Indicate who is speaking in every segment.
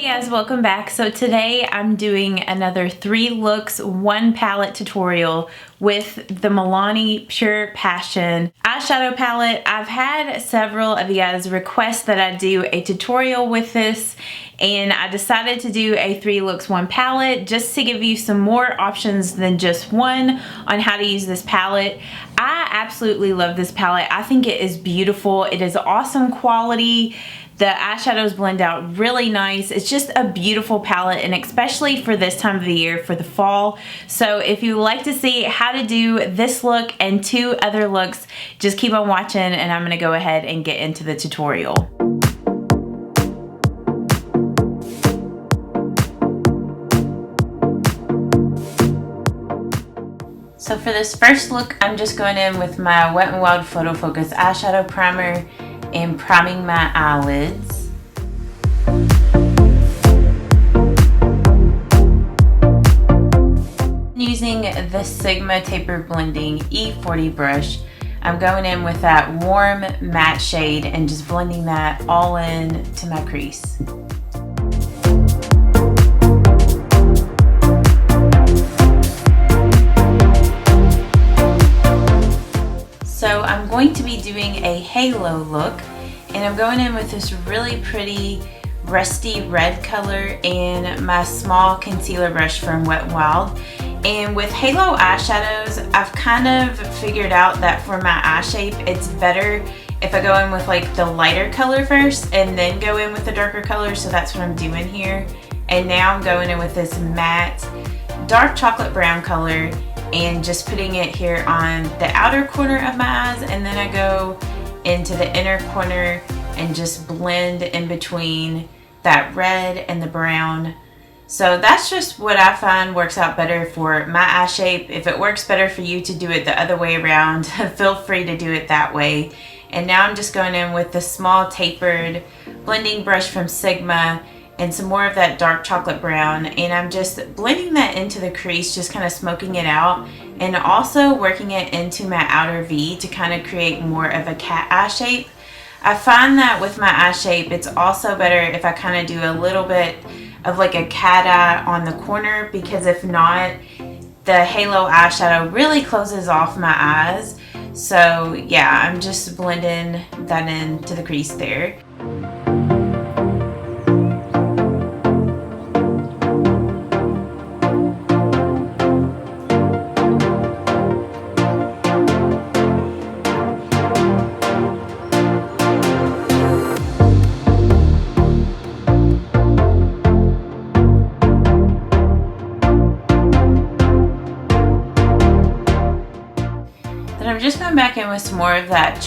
Speaker 1: guys, welcome back. So today I'm doing another 3 looks, 1 palette tutorial with the Milani Pure Passion Eyeshadow Palette. I've had several of you guys request that I do a tutorial with this, and I decided to do a 3 looks, 1 palette just to give you some more options than just one on how to use this palette. I absolutely love this palette. I think it is beautiful. It is awesome quality. The eyeshadows blend out really nice. It's just a beautiful palette, and especially for this time of the year, for the fall. So if you like to see how to do this look and 2 other looks, just keep on watching and I'm gonna go ahead and get into the tutorial. So for this first look, I'm just going in with my Wet n Wild Photo Focus eyeshadow primer and priming my eyelids. Using the Sigma Taper Blending E40 brush, I'm going in with that warm matte shade and just blending that all in to my crease. So I'm going to be doing a halo look, and I'm going in with this really pretty rusty red color and my small concealer brush from Wet n Wild. And with halo eyeshadows, I've kind of figured out that for my eye shape, it's better if I go in with like the lighter color first and then go in with the darker color, so that's what I'm doing here. And now I'm going in with this matte dark chocolate brown color and just putting it here on the outer corner of my eyes, and then I go into the inner corner and just blend in between that red and the brown. So that's just what I find works out better for my eye shape. If it works better for you to do it the other way around, feel free to do it that way. And now I'm just going in with the small tapered blending brush from Sigma and some more of that dark chocolate brown, and I'm just blending that into the crease, just kind of smoking it out, and also working it into my outer V to kind of create more of a cat eye shape. I find that with my eye shape, it's also better if I kind of do a little bit of like a cat eye on the corner, because if not, the halo eyeshadow really closes off my eyes. So yeah, I'm just blending that into the crease there. I'm just going back in with some more of that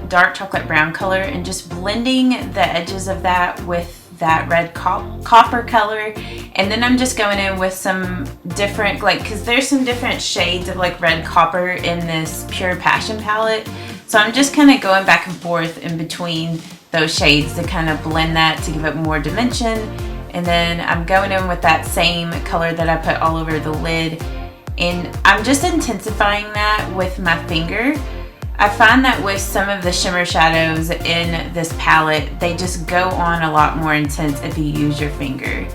Speaker 1: dark chocolate brown color and just blending the edges of that with that red copper color. And then I'm just going in with some different, because there's some different shades of like red copper in this Pure Passion palette. So I'm just kind of going back and forth in between those shades to kind of blend that to give it more dimension. And then I'm going in with that same color that I put all over the lid, and I'm just intensifying that with my finger. I find that with some of the shimmer shadows in this palette, they just go on a lot more intense if you use your finger.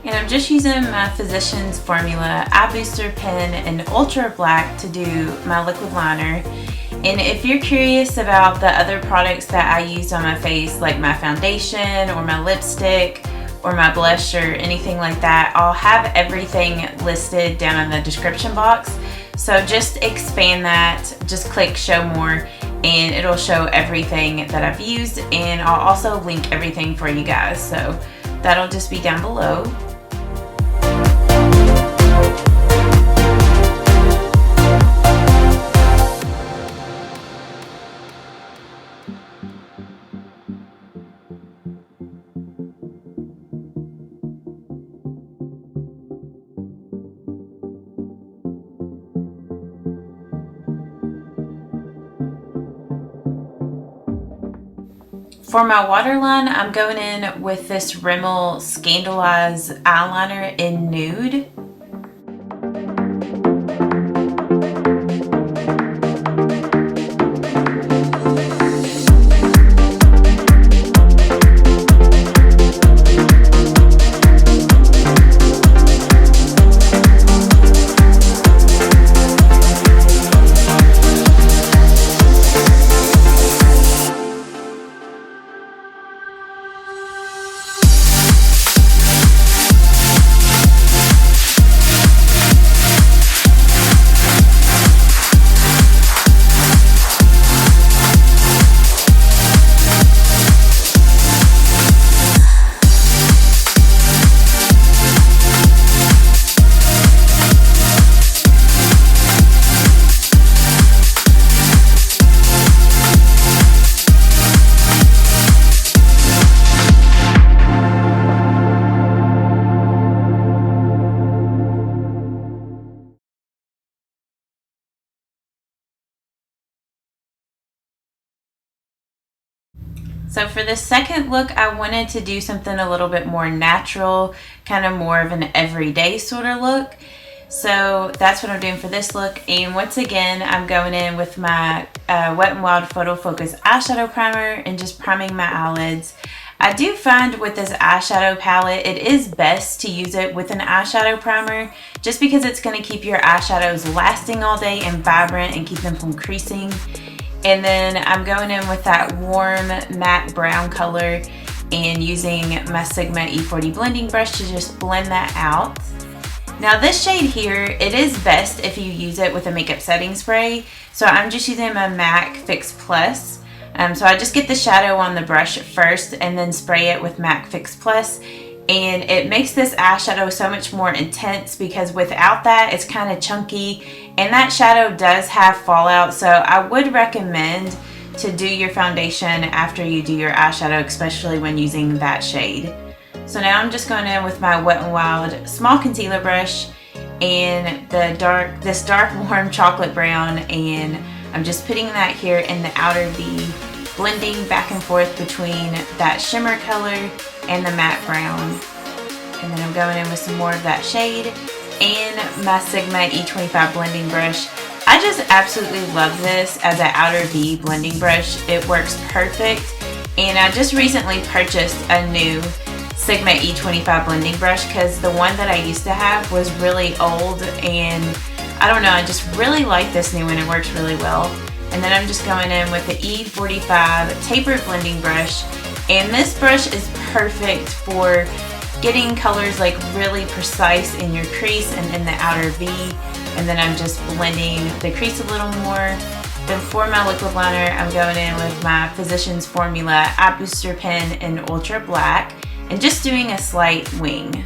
Speaker 1: And I'm just using my Physicians Formula Eye Booster Pen in Ultra Black to do my liquid liner. And if you're curious about the other products that I use on my face, like my foundation or my lipstick or my blush or anything like that, I'll have everything listed down in the description box. So just expand that, just click show more, and it'll show everything that I've used, and I'll also link everything for you guys. So that'll just be down below. For my waterline, I'm going in with this Rimmel Scandaleyes eyeliner in Nude. So for the second look, I wanted to do something a little bit more natural, kind of more of an everyday sort of look. So that's what I'm doing for this look. And once again, I'm going in with my Wet n Wild Photo Focus eyeshadow primer and just priming my eyelids. I do find with this eyeshadow palette, it is best to use it with an eyeshadow primer just because it's going to keep your eyeshadows lasting all day and vibrant and keep them from creasing. And then I'm going in with that warm matte brown color and using my Sigma E40 blending brush to just blend that out. Now this shade here, it is best if you use it with a makeup setting spray. So I'm just using my MAC Fix Plus. So I just get the shadow on the brush first and then spray it with MAC Fix Plus. And it makes this eyeshadow so much more intense because without that, it's kind of chunky. And that shadow does have fallout. So I would recommend to do your foundation after you do your eyeshadow, especially when using that shade. So now I'm just going in with my Wet n Wild small concealer brush and this dark warm chocolate brown, and I'm just putting that here in the outer V, blending back and forth between that shimmer color and the matte brown. And then I'm going in with some more of that shade and my Sigma E25 blending brush. I just absolutely love this as an outer V blending brush. It works perfect, and I just recently purchased a new Sigma E25 blending brush because the one that I used to have was really old, and I don't know, I just really like this new one. It works really well. And then I'm just going in with the E45 tapered blending brush, and this brush is perfect for getting colors like really precise in your crease and in the outer V. And then I'm just blending the crease a little more. Then for my liquid liner, I'm going in with my Physicians Formula Eye Booster Pen in Ultra Black and just doing a slight wing.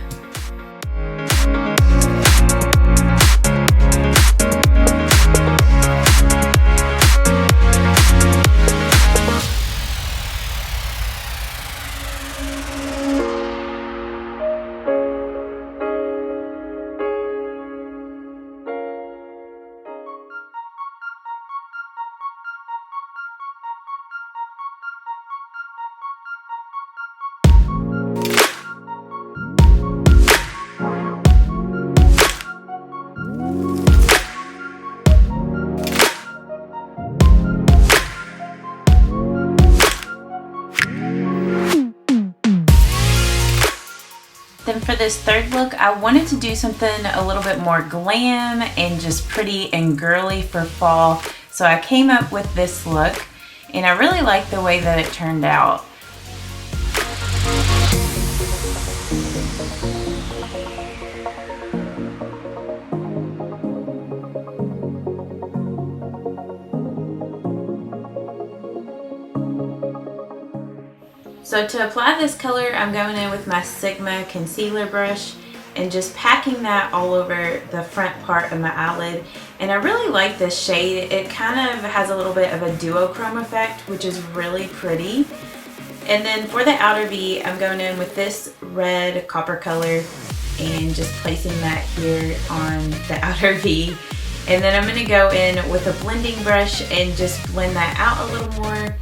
Speaker 1: Then for this third look, I wanted to do something a little bit more glam and just pretty and girly for fall. So I came up with this look, and I really like the way that it turned out. So to apply this color, I'm going in with my Sigma concealer brush and just packing that all over the front part of my eyelid. And I really like this shade. It kind of has a little bit of a duochrome effect, which is really pretty. And then for the outer V, I'm going in with this red copper color and just placing that here on the outer V. And then I'm going to go in with a blending brush and just blend that out a little more.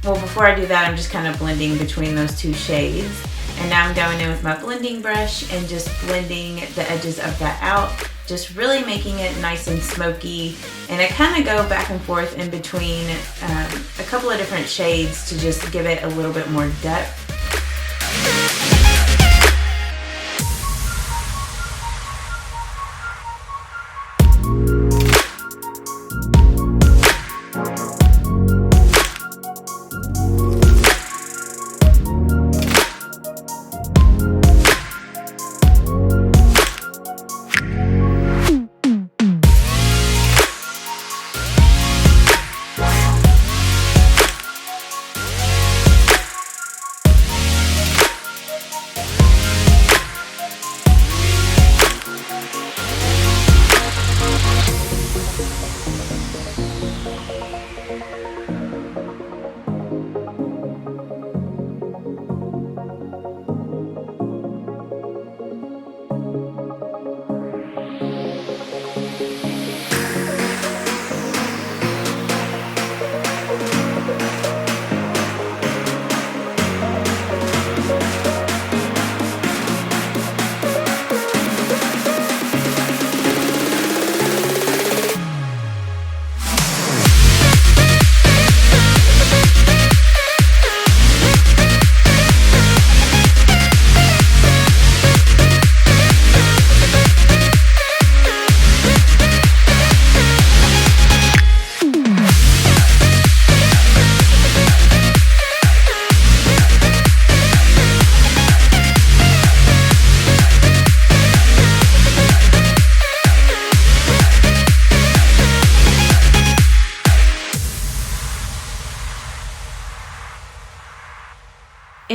Speaker 1: Well, before I do that, I'm just kind of blending between those two shades. And now I'm going in with my blending brush and just blending the edges of that out, just really making it nice and smoky. And I kind of go back and forth in between a couple of different shades to just give it a little bit more depth.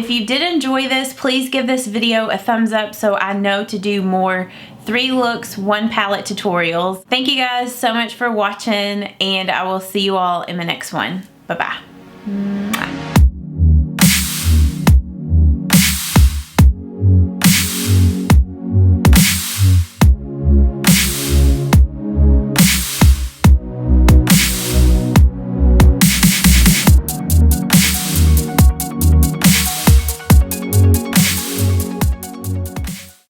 Speaker 1: If you did enjoy this, please give this video a thumbs up so I know to do more 3 looks, 1 palette tutorials. Thank you guys so much for watching, and I will see you all in the next one. Bye-bye.